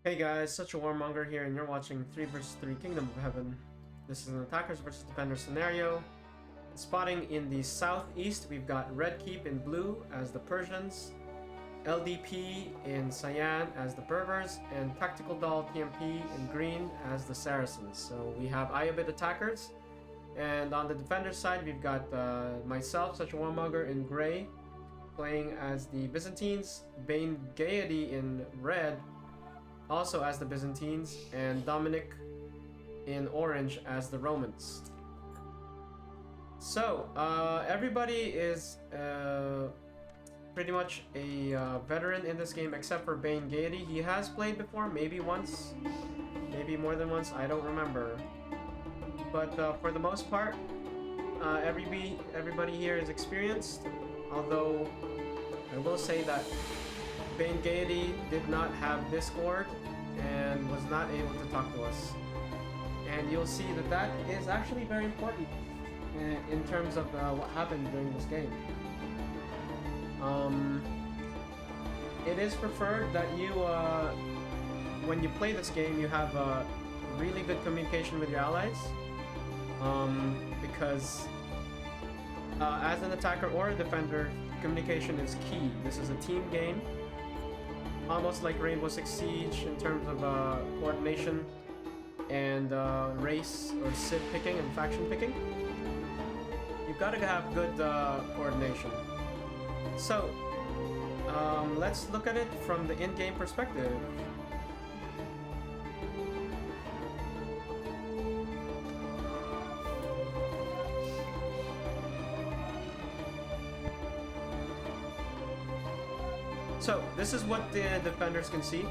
Hey guys, SuchAWarmonger here, and you're watching 3 vs 3 Kingdom of Heaven. This is an attackers versus defenders scenario. Spotting in the southeast, we've got RedKeep in blue as the Persians, LDP in cyan as the Berbers, and Tactical Doll TMP in green as the Saracens. So we have Iobit attackers, and on the defenders side, we've got myself, SuchAWarmonger in gray, playing as the Byzantines, BaneGaiety in red, also as the Byzantines, and Dominik in orange as the Romans. So, everybody is pretty much a veteran in this game except for BaneGaiety. He has played before, maybe once, maybe more than once, I don't remember. But for the most part, everybody here is experienced, although I will say that BaneGaiety did not have Discord and was not able to talk to us. And you'll see that that is actually very important in terms of what happened during this game. It is preferred that you, when you play this game, you have really good communication with your allies. Because as an attacker or a defender, communication is key. This is a team game. Almost like Rainbow Six Siege in terms of coordination and race or civ picking and faction picking. You've got to have good coordination. So, let's look at it from the in-game perspective. So, this is what the defenders can see.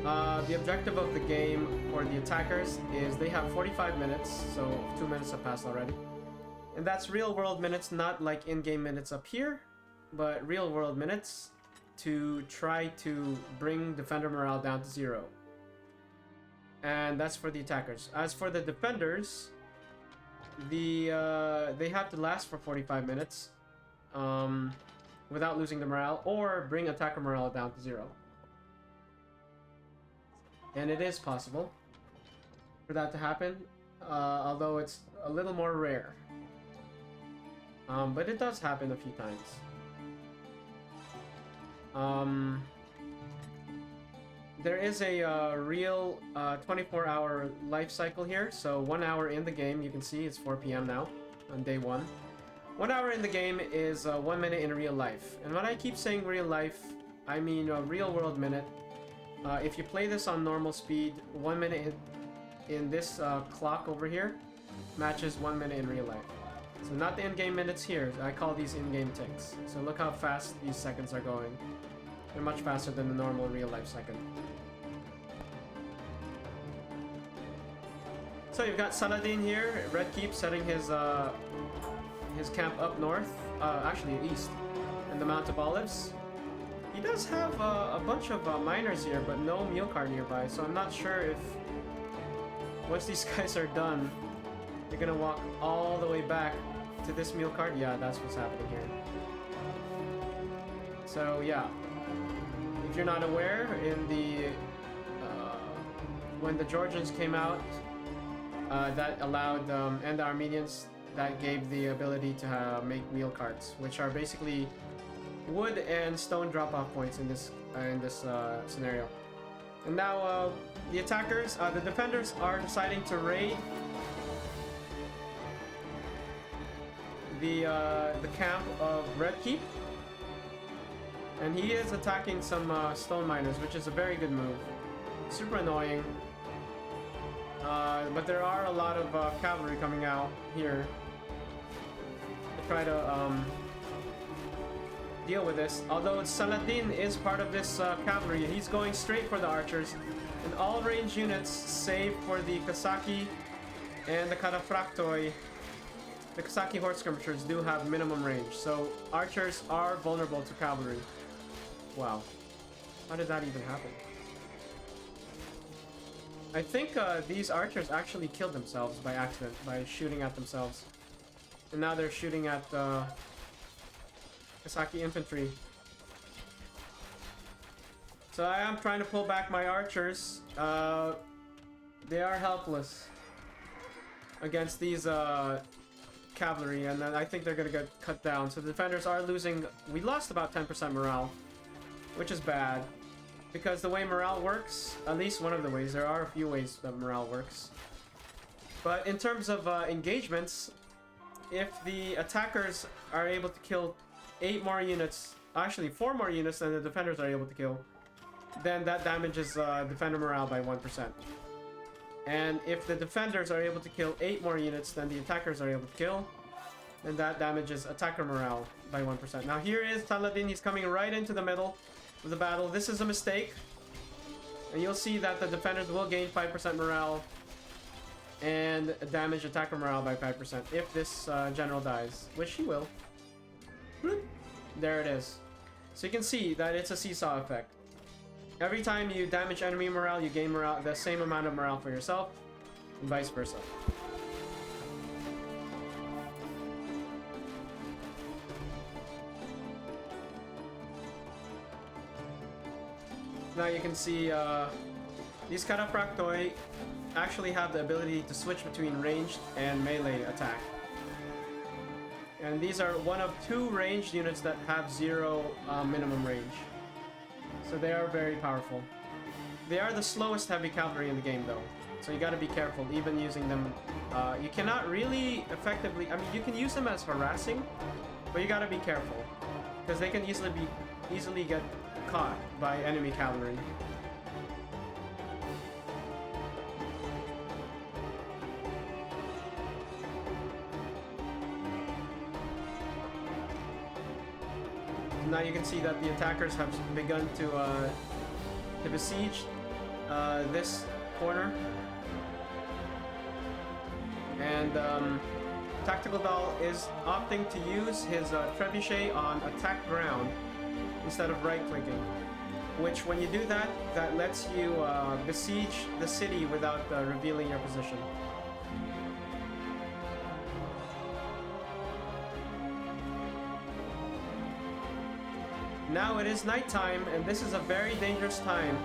The objective of the game for the attackers is they have 45 minutes, so 2 minutes have passed already. And that's real-world minutes, not like in-game minutes up here, but real-world minutes to try to bring defender morale down to 0. And that's for the attackers. As for the defenders, they have to last for 45 minutes. Without losing the morale, or bring attacker morale down to 0. And it is possible for that to happen, although it's a little more rare. But it does happen a few times. There is a real 24-hour life cycle here, so 1 hour in the game, you can see it's 4 p.m. now on day 1. 1 hour in the game is 1 minute in real life. And when I keep saying real life, I mean a real world minute. If you play this on normal speed, 1 minute in this clock over here matches 1 minute in real life. So not the in-game minutes here, I call these in-game ticks. So look how fast these seconds are going. They're much faster than the normal real life second. So you've got Saladin here, RedKeep setting his camp up north, actually east, in the Mount of Olives. He does have a bunch of miners here, but no mule cart nearby, so I'm not sure if once these guys are done, they're gonna walk all the way back to this mule cart. Yeah, that's what's happening here. So yeah, if you're not aware, in the when the Georgians came out, that allowed and the Armenians, that gave the ability to make mule carts, which are basically wood and stone drop-off points in this scenario. And now the attackers, the defenders are deciding to raid the camp of RedKeep, and he is attacking some stone miners, which is a very good move. Super annoying, but there are a lot of cavalry coming out here to try to deal with this. Although Saladin is part of this cavalry, he's going straight for the archers, and all range units, save for the Kasaki and the Kataphractoi, the Kasaki horse skirmishers do have minimum range, so archers are vulnerable to cavalry. Wow, how did that even happen? I think these archers actually killed themselves by accident, by shooting at themselves. And now they're shooting at Kasaki infantry. So I am trying to pull back my archers. They are helpless against these cavalry, and then I think they're gonna get cut down. So the defenders are losing. We lost about 10% morale, which is bad. Because the way morale works, at least one of the ways, there are a few ways that morale works. But in terms of engagements, if the attackers are able to kill 8 more units, actually 4 more units than the defenders are able to kill, then that damages defender morale by 1%. And if the defenders are able to kill 8 more units than the attackers are able to kill, then that damages attacker morale by 1%. Now here is Taladin, he's coming right into the middle of the battle. This is a mistake. And you'll see that the defenders will gain 5% morale and damage attacker morale by 5% if this general dies, which he will. There it is. So you can see that it's a seesaw effect. Every time you damage enemy morale, you gain morale, the same amount of morale for yourself, and vice versa. Now you can see these Cataphractoi actually have the ability to switch between ranged and melee attack. And these are one of 2 ranged units that have 0 minimum range. So they are very powerful. They are the slowest heavy cavalry in the game though. So you gotta be careful even using them. You cannot really effectively, I mean you can use them as harassing, but you gotta be careful. Because they can easily get caught by enemy cavalry. Now you can see that the attackers have begun to besiege this corner. And Tactical Doll is opting to use his trebuchet on attack ground instead of right-clicking. Which, when you do that, that lets you besiege the city without revealing your position. Now it is nighttime, and this is a very dangerous time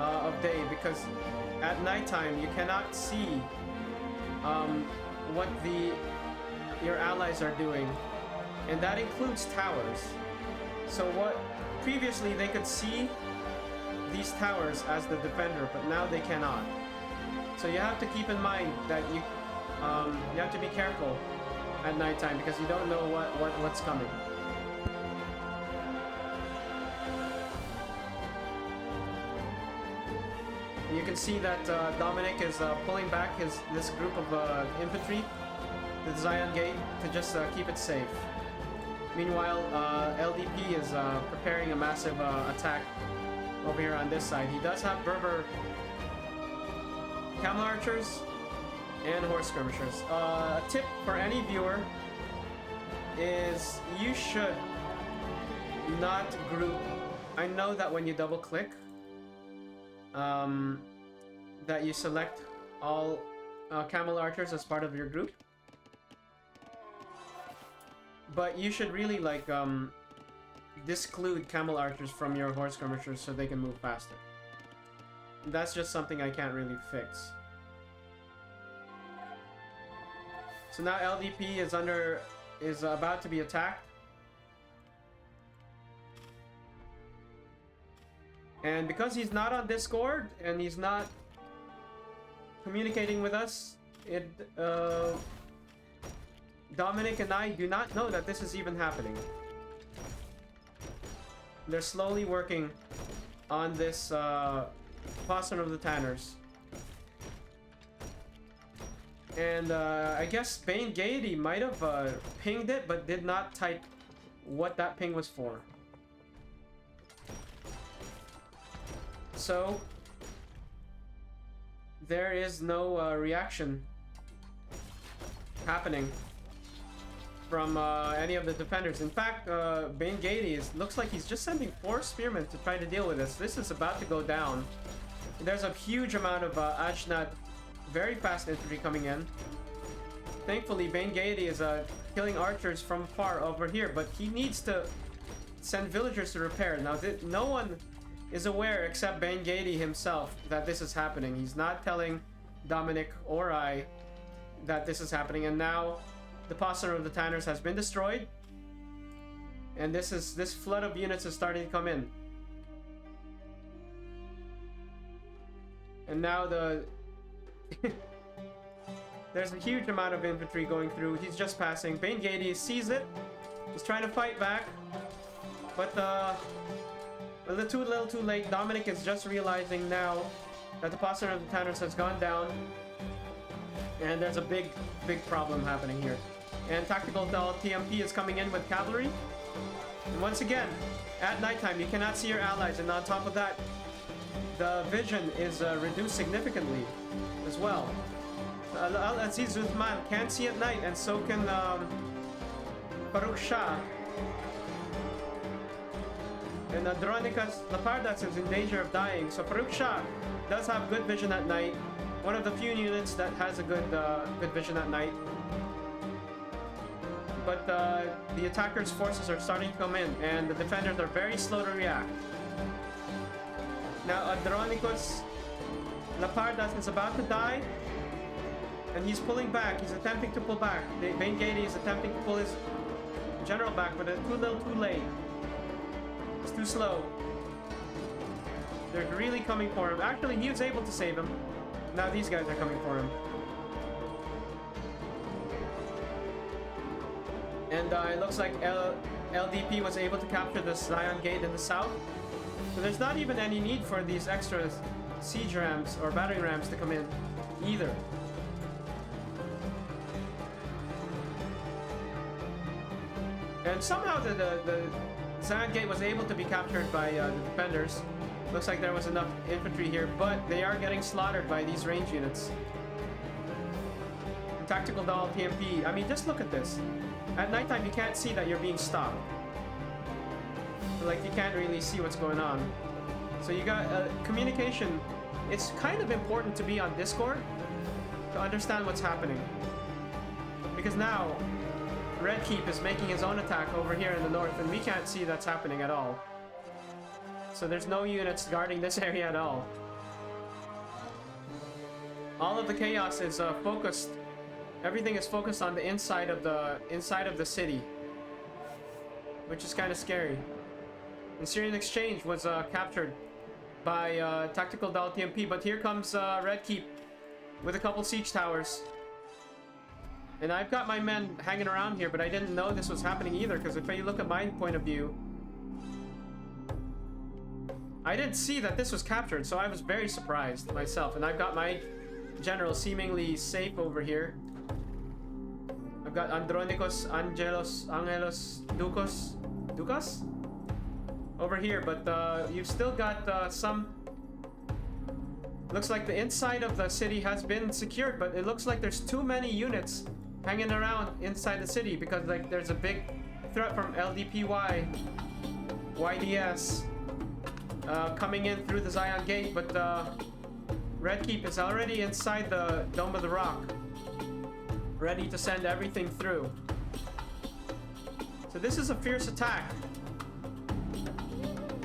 of day, because at nighttime you cannot see what your allies are doing, and that includes towers. So what previously they could see these towers as the defender, but now they cannot. So you have to keep in mind that you have to be careful at nighttime, because you don't know what's coming. You can see that Dominik is pulling back this group of infantry to the Zion Gate to just keep it safe. Meanwhile, LDP is preparing a massive attack over here on this side. He does have Berber camel archers and horse skirmishers. A tip for any viewer is you should not group. I know that when you double click, that you select all camel archers as part of your group, but you should really like disclude camel archers from your horse skirmishers so they can move faster. That's just something I can't really fix. So now LDP is about to be attacked. And because he's not on Discord and he's not communicating with us, Dominik and I do not know that this is even happening. They're slowly working on this Possum of the Tanners. And I guess BaneGaiety might have pinged it, but did not type what that ping was for. So there is no reaction happening from any of the defenders. In fact, BaneGaiety looks like he's just sending 4 spearmen to try to deal with this. This is about to go down. There's a huge amount of Ajnad, very fast infantry coming in. Thankfully, BaneGaiety is killing archers from far over here, but he needs to send villagers to repair. Now, no one is aware, except BaneGaiety himself, that this is happening. He's not telling Dominik or I that this is happening, and now the posture of the Tanners has been destroyed, and this flood of units is starting to come in. And now there's a huge amount of infantry going through. He's just passing. BaneGaiety sees it. He's trying to fight back, but a little too late. Dominik is just realizing now that the posture of the Tanners has gone down, and there's a big problem happening here. And Tactical TMP is coming in with cavalry. And once again, at nighttime, you cannot see your allies, and on top of that, the vision is reduced significantly as well. Al-Aziz Uthman can't see at night, and so can Farouk Shah. And Andronicus Lapardas is in danger of dying, so Farouk Shah does have good vision at night. One of the few units that has a good vision at night. But the attackers' forces are starting to come in, and the defenders are very slow to react. Now Andronicus Lapardas is about to die, and he's pulling back. He's attempting to pull back. BaneGaiety is attempting to pull his general back, but it's too little too late. It's too slow. They're really coming for him. Actually, he was able to save him. Now these guys are coming for him. And it looks like LDP was able to capture the Zion Gate in the south. So there's not even any need for these extra siege rams or battering rams to come in either. And somehow the Zion Gate was able to be captured by the defenders. Looks like there was enough infantry here, but they are getting slaughtered by these range units. Tactical Doll TMP. I mean, just look at this. At nighttime, you can't see that you're being stopped. Like, you can't really see what's going on. So you got communication. It's kind of important to be on Discord to understand what's happening. Because now, RedKeep is making his own attack over here in the north, and we can't see that's happening at all. So there's no units guarding this area at all. All of the chaos is focused. Everything is focused on the inside of the city, which is kind of scary. And Syrian Exchange was captured by Tactical Doll TMP, but here comes RedKeep with a couple siege towers. And I've got my men hanging around here, but I didn't know this was happening either, because if you look at my point of view, I didn't see that this was captured, so I was very surprised myself. And I've got my general seemingly safe over here. I've got Andronicus Angelos Ducos over here, but you've still got some. Looks like the inside of the city has been secured, but it looks like there's too many units hanging around inside the city, because like there's a big threat from YDS coming in through the Zion Gate, but RedKeep is already inside the Dome of the Rock, ready to send everything through. So this is a fierce attack.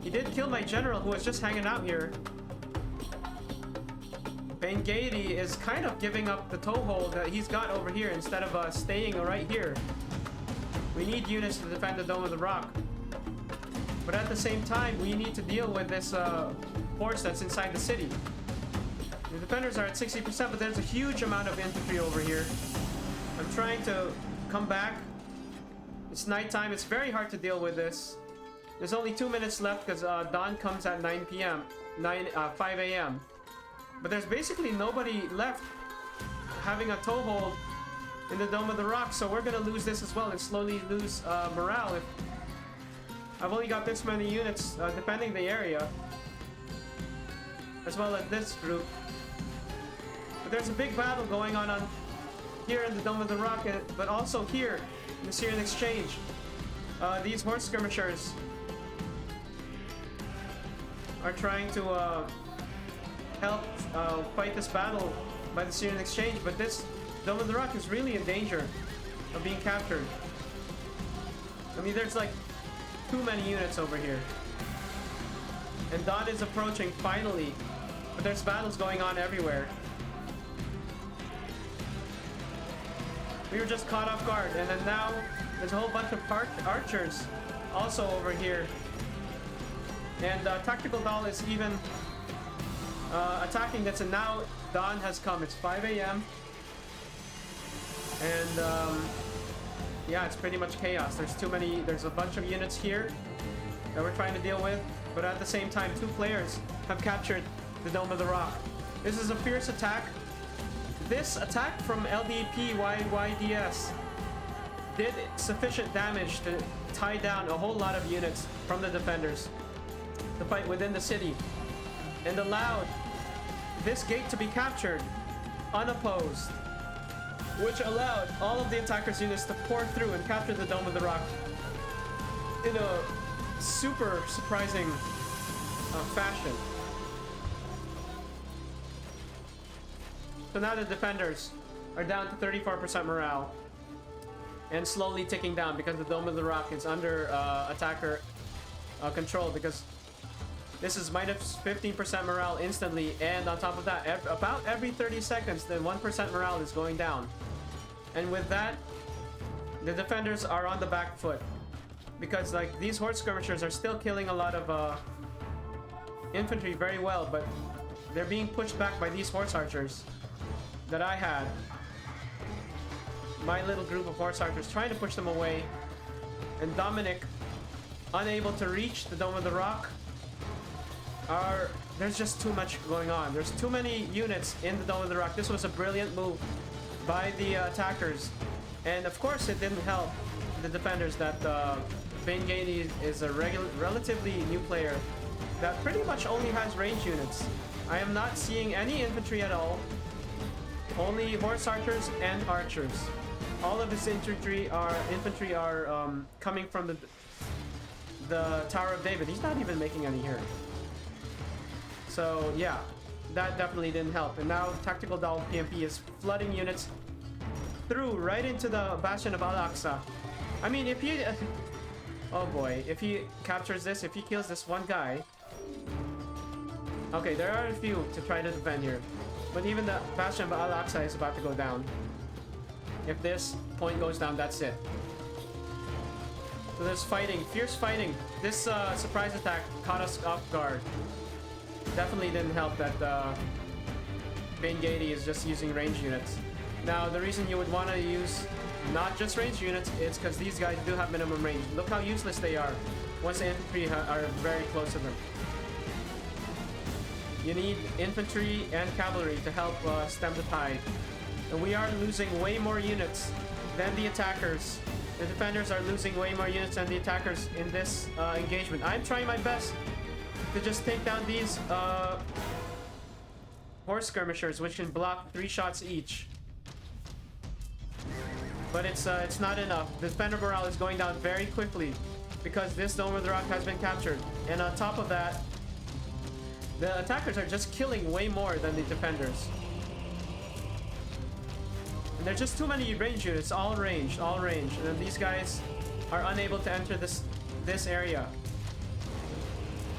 He did kill my general, who was just hanging out here. BaneGaiety is kind of giving up the toehold that he's got over here instead of staying right here. We need units to defend the Dome of the Rock. But at the same time, we need to deal with this force that's inside the city. The defenders are at 60%, but there's a huge amount of infantry over here. I'm trying to come back. It's nighttime. It's very hard to deal with this. There's only 2 minutes left because dawn comes at 5 a.m. But there's basically nobody left having a toehold in the Dome of the Rock, so we're gonna lose this as well and slowly lose morale. I've only got this many units defending the area, as well as this group. But there's a big battle going on here in the Dome of the Rock, but also here in the Syrian Exchange. These horse skirmishers are trying to help fight this battle by the Syrian Exchange, but this Dome of the Rock is really in danger of being captured. I mean, there's like too many units over here. And dawn is approaching finally. But there's battles going on everywhere. We were just caught off guard, and then now there's a whole bunch of archers also over here. And Tactical Doll is even attacking this, and now dawn has come. It's 5 a.m. And yeah, it's pretty much chaos. There's a bunch of units here that we're trying to deal with, but at the same time, 2 players have captured the Dome of the Rock. This is a fierce attack. This attack from ldpyyds did sufficient damage to tie down a whole lot of units from the defenders to fight within the city, and allowed this gate to be captured unopposed, which allowed all of the attackers' units to pour through and capture the Dome of the Rock in a super surprising fashion. So now the defenders are down to 34% morale and slowly ticking down because the Dome of the Rock is under attacker control, because this is minus 15% morale instantly, and on top of that, about every 30 seconds, the 1% morale is going down. And with that, the defenders are on the back foot, because like these horde skirmishers are still killing a lot of infantry very well, but they're being pushed back by these horse archers that I had. My little group of horse archers trying to push them away, and Dominik, unable to reach the Dome of the Rock. There's just too much going on. There's too many units in the Dome of the Rock. This was a brilliant move by the attackers, and of course it didn't help the defenders that BaneGaiety is a relatively new player that pretty much only has range units. I am not seeing any infantry at all, only horse archers and archers. All of his infantry are coming from the Tower of David. He's not even making any here. So yeah, that definitely didn't help. And now Tactical Doll PMP is flooding units through right into the Bastion of Al-Aqsa. I mean, if he... oh boy, if he captures this, if he kills this one guy... Okay, there are a few to try to defend here. But even the Bastion of Al-Aqsa is about to go down. If this point goes down, that's it. So there's fighting, fierce fighting. This surprise attack caught us off guard. Definitely didn't help that BaneGaiety is just using range units. Now, the reason you would want to use not just range units is because these guys do have minimum range. Look how useless they are once the infantry are very close to them. You need infantry and cavalry to help stem the tide. And we are losing way more units than the attackers. The defenders are losing way more units than the attackers in this engagement. I'm trying my best to just take down these horse skirmishers, which can block 3 shots each. But it's not enough. The defender morale is going down very quickly because this Dome of the Rock has been captured. And on top of that, the attackers are just killing way more than the defenders. And there's just too many range units, all ranged. And then these guys are unable to enter this area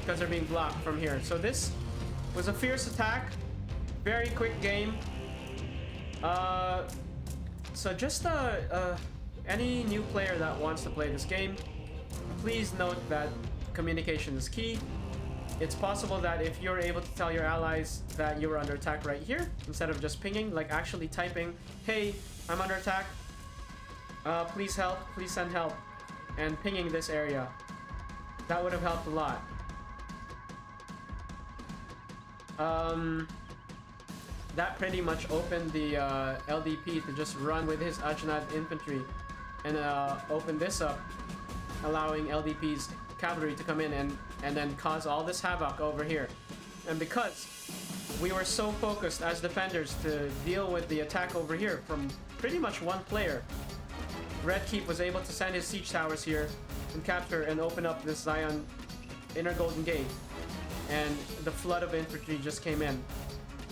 because they're being blocked from here. So this was a fierce attack, very quick game. So just any new player that wants to play this game, please note that communication is key. It's possible that if you're able to tell your allies that you were under attack right here, instead of just pinging, like actually typing, hey, I'm under attack, please help, please send help, and pinging this area, that would have helped a lot. That pretty much opened the LDP to just run with his Ajnad infantry and open this up, allowing LDP's cavalry to come in and then cause all this havoc over here. And because we were so focused as defenders to deal with the attack over here from pretty much one player, RedKeep was able to send his siege towers here and capture and open up this Zion inner golden gate, and the flood of infantry just came in.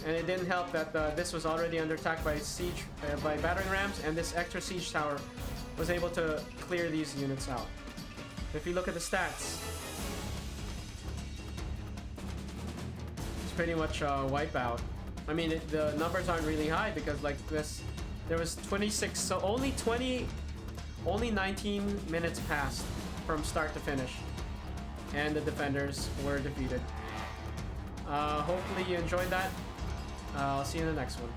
And it didn't help that this was already under attack by by battering rams, and this extra siege tower was able to clear these units out. If you look at the stats, pretty much a wipeout. I mean, the numbers aren't really high because like this, there was 26, so only 19 minutes passed from start to finish, and the defenders were defeated. Hopefully you enjoyed that. I'll see you in the next one.